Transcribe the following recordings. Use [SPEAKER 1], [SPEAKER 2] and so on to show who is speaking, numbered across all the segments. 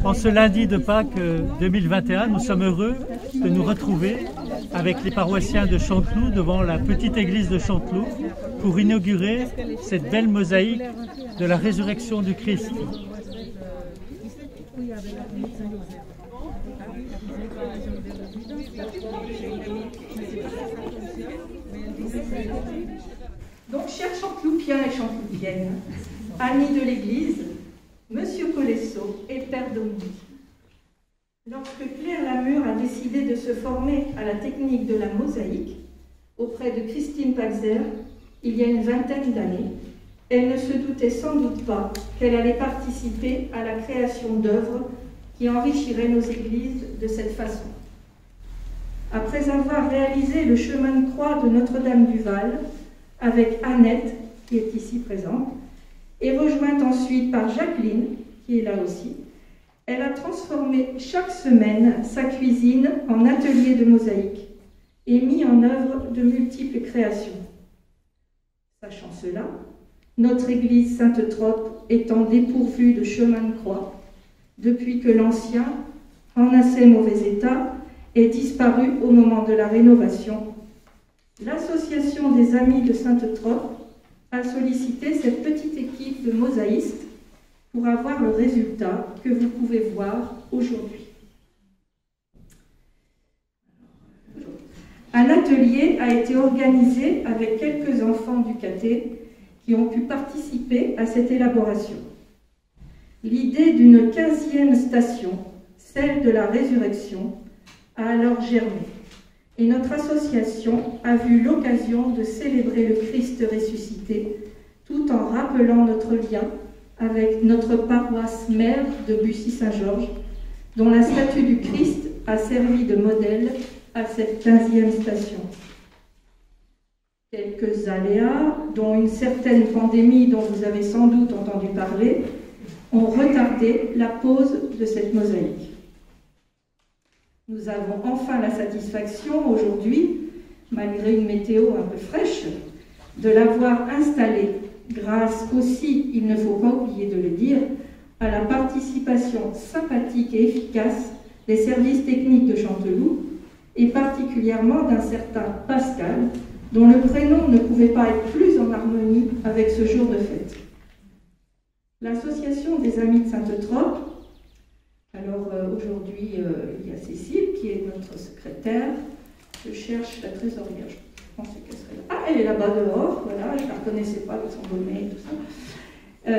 [SPEAKER 1] En ce lundi de Pâques 2021, nous sommes heureux de nous retrouver avec les paroissiens de Chanteloup devant la petite église de Chanteloup pour inaugurer cette belle mosaïque de la résurrection du Christ.
[SPEAKER 2] Donc, chers Chanteloupiens et Chanteloupiennes, amis de l'Église, Monsieur Colesso et Père Dominique, lorsque Claire Lamure a décidé de se former à la technique de la mosaïque auprès de Christine Paxer il y a une vingtaine d'années, elle ne se doutait sans doute pas qu'elle allait participer à la création d'œuvres qui enrichiraient nos églises de cette façon. Après avoir réalisé le chemin de croix de Notre-Dame-du-Val avec Annette, qui est ici présente, et rejointe ensuite par Jacqueline, qui est là aussi, elle a transformé chaque semaine sa cuisine en atelier de mosaïque et mis en œuvre de multiples créations. Sachant cela, notre église Sainte-Trope étant dépourvue de chemin de croix, depuis que l'ancien, en assez mauvais état, est disparu au moment de la rénovation, l'association des Amis de Sainte-Trope a sollicité cette petite équipe de mosaïstes pour avoir le résultat que vous pouvez voir aujourd'hui. Un atelier a été organisé avec quelques enfants du caté qui ont pu participer à cette élaboration. L'idée d'une 15e station, celle de la résurrection, a alors germé. Et notre association a vu l'occasion de célébrer le Christ ressuscité, tout en rappelant notre lien avec notre paroisse mère de Bussy-Saint-Georges, dont la statue du Christ a servi de modèle à cette 15e station. Quelques aléas, dont une certaine pandémie dont vous avez sans doute entendu parler, ont retardé la pose de cette mosaïque. Nous avons enfin la satisfaction aujourd'hui, malgré une météo un peu fraîche, de l'avoir installée grâce aussi, il ne faut pas oublier de le dire, à la participation sympathique et efficace des services techniques de Chanteloup et particulièrement d'un certain Pascal, dont le prénom ne pouvait pas être plus en harmonie avec ce jour de fête. L'association des Amis de Sainte-Trope, alors aujourd'hui il y a Cécile qui est notre secrétaire, je cherche la trésorière, je pensais qu'elle serait là. Ah, elle est là-bas dehors, voilà, je ne la reconnaissais pas avec son bonnet et tout ça.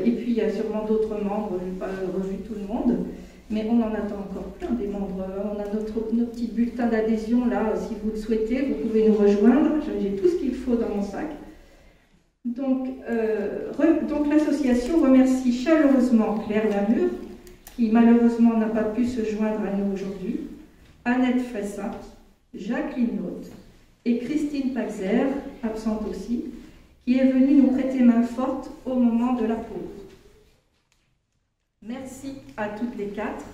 [SPEAKER 2] Et puis il y a sûrement d'autres membres, je n'ai pas revu tout le monde, mais on en attend encore plein des membres. On a nos petits bulletins d'adhésion là, si vous le souhaitez, vous pouvez nous rejoindre, j'ai tout ce qu'il faut dans mon sac. Donc l'association remercie chaleureusement Claire Lamure, qui malheureusement n'a pas pu se joindre à nous aujourd'hui, Annette Fressin, Jacqueline Naute et Christine Paxer, absente aussi, qui est venue nous prêter main forte au moment de la pause. Merci à toutes les quatre,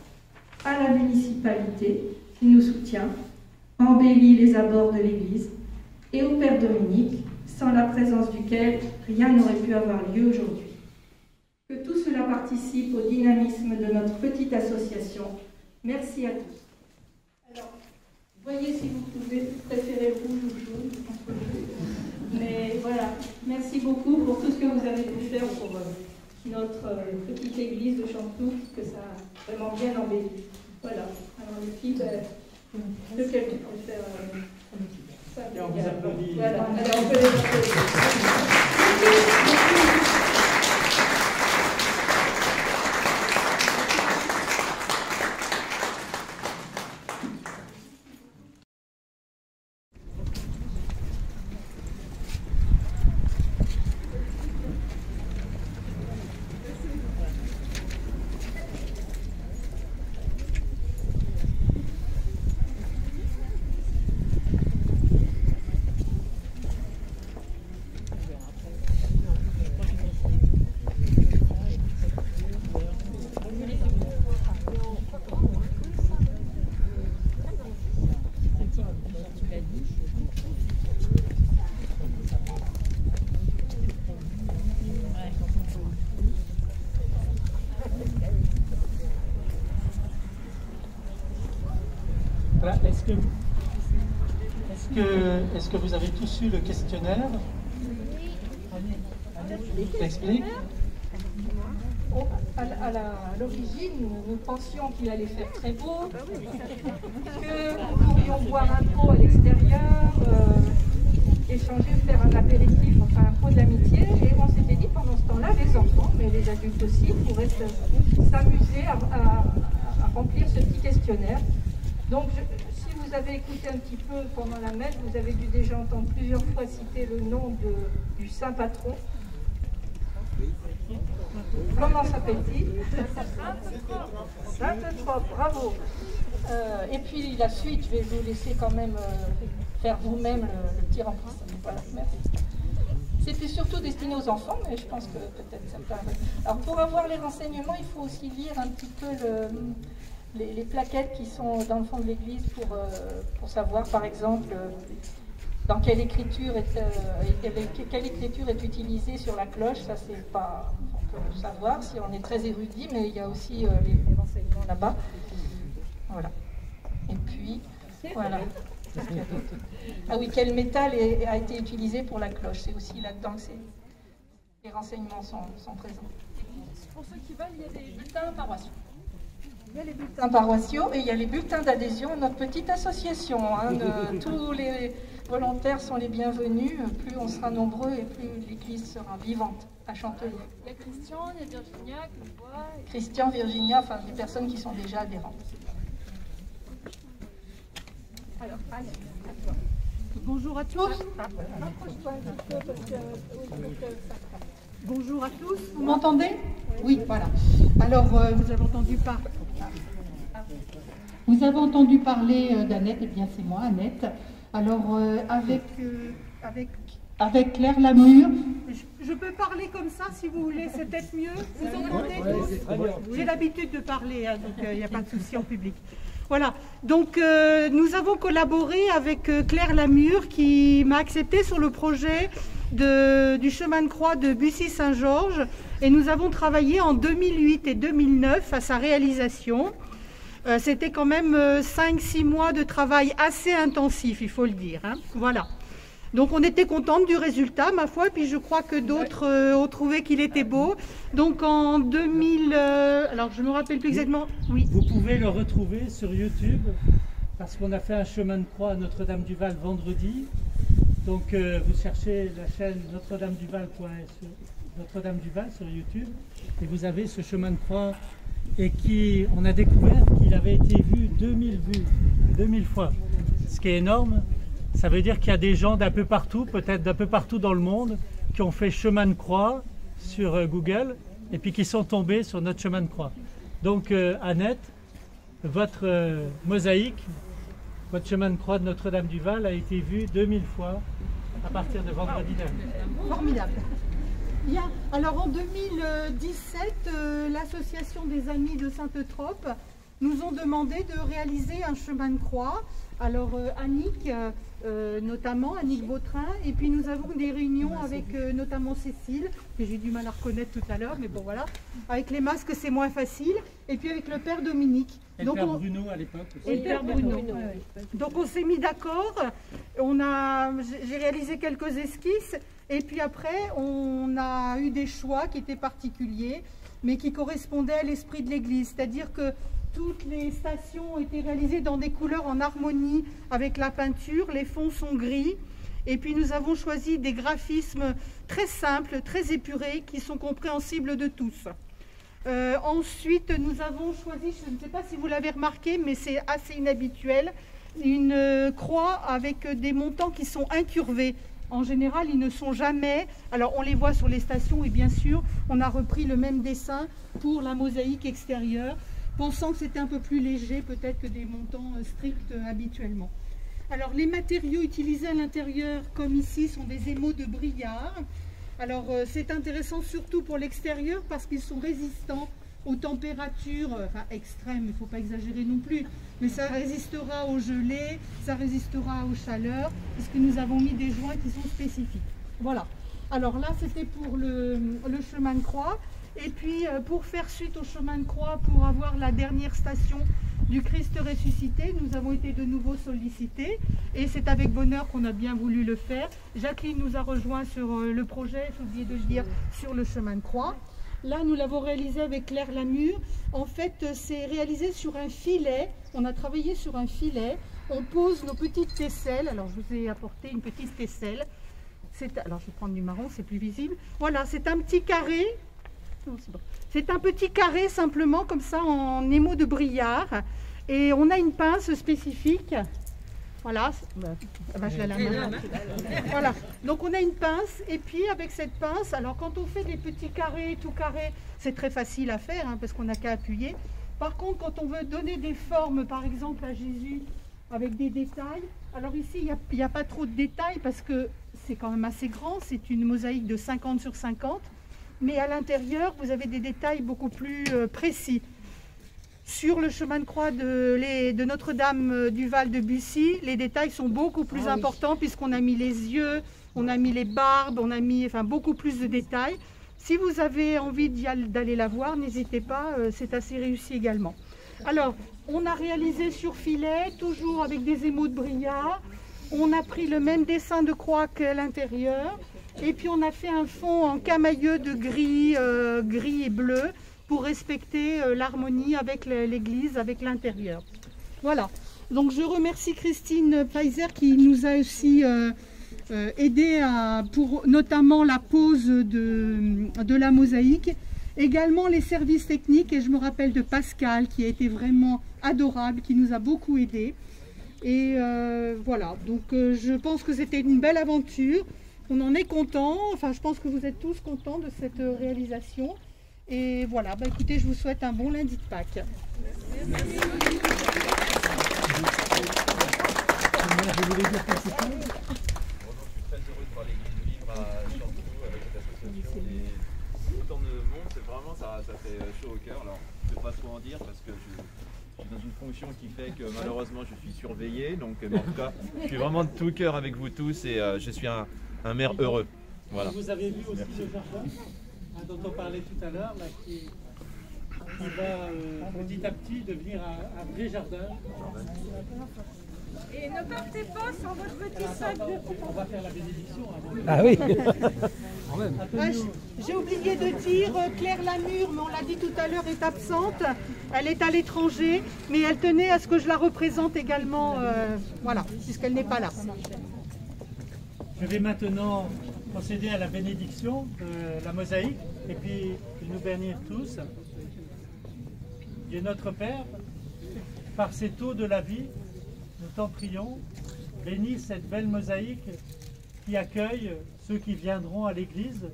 [SPEAKER 2] à la municipalité qui nous soutient, embellit les abords de l'église, et au Père Dominique, sans la présence duquel rien n'aurait pu avoir lieu aujourd'hui. Que tout cela participe au dynamisme de notre petite association. Merci à tous. Alors, voyez si vous pouvez préférer rouge ou jaune entre les deux. Mais voilà, merci beaucoup pour tout ce que vous avez pu faire pour notre petite église de Chanteloup, que ça a vraiment bien embelli. Voilà. Alors les filles, lequel tu préfères ça,
[SPEAKER 1] et on vous applaudit.
[SPEAKER 2] Voilà. Alors on peut les applaudir.
[SPEAKER 1] Voilà. Est-ce que vous avez tous eu le questionnaire? T'expliques?
[SPEAKER 2] À l'origine, nous pensions qu'il allait faire très beau, que nous pourrions boire un pot à l'extérieur, échanger, faire un apéritif, enfin un pot d'amitié. Et on s'était dit pendant ce temps-là, les enfants, mais les adultes aussi, pourraient s'amuser à remplir ce petit questionnaire. Donc, si vous avez écouté un petit peu pendant la messe, vous avez dû déjà entendre plusieurs fois citer le nom du saint patron. Comment s'appelle-t-il? Sainte-Trope, bravo. Et puis la suite, je vais vous laisser quand même faire vous-même le petit remplissage. Voilà, merci. C'était surtout destiné aux enfants, mais je pense que peut-être ça peut arriver. Alors pour avoir les renseignements, il faut aussi lire un petit peu les plaquettes qui sont dans le fond de l'église pour savoir, par exemple, dans quelle écriture est utilisée sur la cloche. Ça, c'est pas... On peut savoir si on est très érudit, mais il y a aussi les renseignements là-bas. Voilà. Et puis, voilà. Ah oui, quel métal a été utilisé pour la cloche? C'est aussi là-dedans que les renseignements sont présents. Pour ceux qui veulent, il y a des bulletins paroissiaux. Il y a les bulletins paroissiaux et il y a les bulletins d'adhésion à notre petite association. Tous les volontaires sont les bienvenus. Plus on sera nombreux et plus l'église sera vivante à Chantelier.
[SPEAKER 3] Il y a Christian, il y a Virginia, que je vois.
[SPEAKER 2] Christian, Virginia, enfin des personnes qui sont déjà adhérentes. Alors, allez, à toi.
[SPEAKER 4] Bonjour à tous. Bonjour à tous. Vous m'entendez? Oui, voilà. Alors, vous avez entendu parler. Vous avez entendu parler d'Annette, et bien c'est moi, Annette. Alors, avec Claire Lamure. Je peux parler comme ça si vous voulez, c'est peut-être mieux. Vous entendez tous? J'ai l'habitude de parler, hein, donc il n'y a pas de souci en public. Voilà, donc nous avons collaboré avec Claire Lamure qui m'a accepté sur le projet du chemin de croix de Bussy-Saint-Georges et nous avons travaillé en 2008 et 2009 à sa réalisation. C'était quand même 5-6 mois de travail assez intensif, il faut le dire. Hein. Voilà. Donc on était contente du résultat, ma foi, et puis je crois que d'autres ont trouvé qu'il était beau. Donc en 2000, alors je ne me rappelle plus exactement. Oui.
[SPEAKER 1] Vous pouvez le retrouver sur YouTube, parce qu'on a fait un chemin de croix à Notre-Dame-du-Val vendredi. Donc vous cherchez la chaîne Notre-Dame-du-Val sur YouTube, et vous avez ce chemin de croix, et on a découvert qu'il avait été vu 2000 fois, ce qui est énorme. Ça veut dire qu'il y a des gens d'un peu partout, peut-être d'un peu partout dans le monde, qui ont fait chemin de croix sur Google et puis qui sont tombés sur notre chemin de croix. Donc Annette, votre mosaïque, votre chemin de croix de Notre-Dame-du-Val a été vu 2000 fois à partir de vendredi dernier.
[SPEAKER 4] Formidable. Bien. Alors en 2017, l'association des Amis de Sainte-Trope nous ont demandé de réaliser un chemin de croix. Alors Annick, notamment, Annick Vautrin, et puis nous avons des réunions avec notamment Cécile, que j'ai du mal à reconnaître tout à l'heure, mais bon voilà. Avec les masques c'est moins facile, et puis avec le père Dominique.
[SPEAKER 1] Et le père Bruno à l'époque aussi.
[SPEAKER 4] Et le père Bruno. Donc on s'est mis d'accord, j'ai réalisé quelques esquisses, et puis après on a eu des choix qui étaient particuliers, mais qui correspondaient à l'esprit de l'Église, c'est-à-dire que toutes les stations ont été réalisées dans des couleurs en harmonie avec la peinture, les fonds sont gris, et puis nous avons choisi des graphismes très simples, très épurés, qui sont compréhensibles de tous. Ensuite, nous avons choisi, je ne sais pas si vous l'avez remarqué, mais c'est assez inhabituel, une croix avec des montants qui sont incurvés. En général, ils ne sont jamais... Alors, on les voit sur les stations, et bien sûr, on a repris le même dessin pour la mosaïque extérieure, pensant que c'était un peu plus léger peut-être que des montants stricts habituellement. Alors les matériaux utilisés à l'intérieur comme ici sont des émaux de Briard. Alors c'est intéressant surtout pour l'extérieur parce qu'ils sont résistants aux températures extrêmes, il ne faut pas exagérer non plus, mais ça résistera aux gelées, ça résistera aux chaleurs puisque nous avons mis des joints qui sont spécifiques. Voilà. Alors là c'était pour le chemin de croix. Et puis pour faire suite au chemin de croix, pour avoir la dernière station du Christ ressuscité, nous avons été de nouveau sollicités et c'est avec bonheur qu'on a bien voulu le faire. Jacqueline nous a rejoint sur le projet, j'ai oublié de le dire, sur le chemin de croix. Là, nous l'avons réalisé avec Claire Lamure. En fait, c'est réalisé sur un filet. On a travaillé sur un filet. On pose nos petites tesselles. Alors, je vous ai apporté une petite tesselle. Alors, je vais prendre du marron, c'est plus visible. Voilà, c'est un petit carré. C'est un petit carré simplement, comme ça, en émaux de brillard. Et on a une pince spécifique. Voilà, je l'ai à la main. Voilà, donc on a une pince et puis avec cette pince, alors quand on fait des petits carrés, tout carrés, c'est très facile à faire hein, parce qu'on n'a qu'à appuyer. Par contre, quand on veut donner des formes, par exemple à Jésus, avec des détails, alors ici il n'y a pas trop de détails parce que c'est quand même assez grand, c'est une mosaïque de 50 sur 50, mais à l'intérieur vous avez des détails beaucoup plus précis. Sur le chemin de croix de Notre-Dame du Val de Bussy, les détails sont beaucoup plus importants puisqu'on a mis les yeux, on a mis les barbes, on a mis beaucoup plus de détails. Si vous avez envie d'aller la voir, n'hésitez pas, c'est assez réussi également. Alors, on a réalisé sur filet, toujours avec des émaux de brillard. On a pris le même dessin de croix qu'à l'intérieur. Et puis on a fait un fond en camailleux de gris, gris et bleu, pour respecter l'harmonie avec l'église, avec l'intérieur. Voilà. Donc je remercie Christine Pfizer qui nous a aussi aidé pour notamment la pose de la mosaïque. Également les services techniques, et je me rappelle de Pascal qui a été vraiment adorable, qui nous a beaucoup aidé. Et voilà, donc je pense que c'était une belle aventure. On en est content, enfin je pense que vous êtes tous contents de cette réalisation. Et voilà, écoutez, je vous souhaite un bon lundi de Pâques. Merci.
[SPEAKER 5] Je suis très heureux de voir l'église de vivre à Chanteloup avec cette association. Et autant de monde, c'est vraiment, ça fait chaud au cœur. Alors, je ne vais pas trop en dire parce que je suis dans une fonction qui fait que malheureusement je suis surveillé. Donc, en tout cas, je suis vraiment de tout cœur avec vous tous et je suis un maire heureux. Voilà.
[SPEAKER 1] Vous avez vu aussi le jardin dont on parlait tout à l'heure, qui va petit à petit devenir un vrai jardin.
[SPEAKER 2] Et ne partez pas sans votre petit sac de...
[SPEAKER 1] On va faire la bénédiction avant.
[SPEAKER 6] Ah oui.
[SPEAKER 4] J'ai oublié de dire, Claire Lamure, mais on l'a dit tout à l'heure, est absente. Elle est à l'étranger, mais elle tenait à ce que je la représente également, voilà, puisqu'elle n'est pas là.
[SPEAKER 1] Je vais maintenant procéder à la bénédiction de la mosaïque et puis nous bénir tous. Dieu notre Père, par cette eau de la vie, nous t'en prions, bénis cette belle mosaïque qui accueille ceux qui viendront à l'église,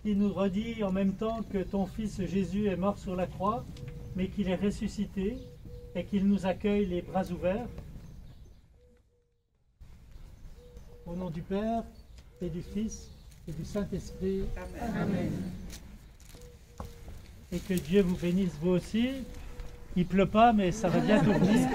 [SPEAKER 1] qui nous redit en même temps que ton Fils Jésus est mort sur la croix, mais qu'il est ressuscité et qu'il nous accueille les bras ouverts. Au nom du Père et du Fils et du Saint-Esprit. Amen. Et que Dieu vous bénisse vous aussi. Il ne pleut pas, mais ça va bientôt venir.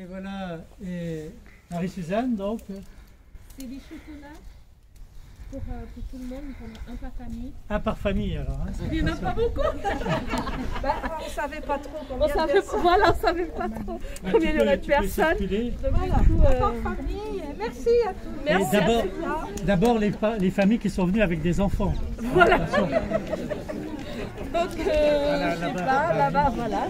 [SPEAKER 1] Et voilà, et Marie-Suzanne, donc.
[SPEAKER 3] C'est des chocolats pour tout le monde, on a un par famille.
[SPEAKER 1] Un par famille, alors. Hein.
[SPEAKER 3] Il n'y en a pas beaucoup.
[SPEAKER 2] on ne savait pas trop combien de personnes.
[SPEAKER 3] Voilà, on ne savait pas trop combien il y aurait de personnes.
[SPEAKER 2] Donc, voilà, par famille, merci à tous.
[SPEAKER 1] Merci. D'abord les familles qui sont venues avec des enfants.
[SPEAKER 3] Voilà.
[SPEAKER 1] Donc,
[SPEAKER 3] là-bas, voilà.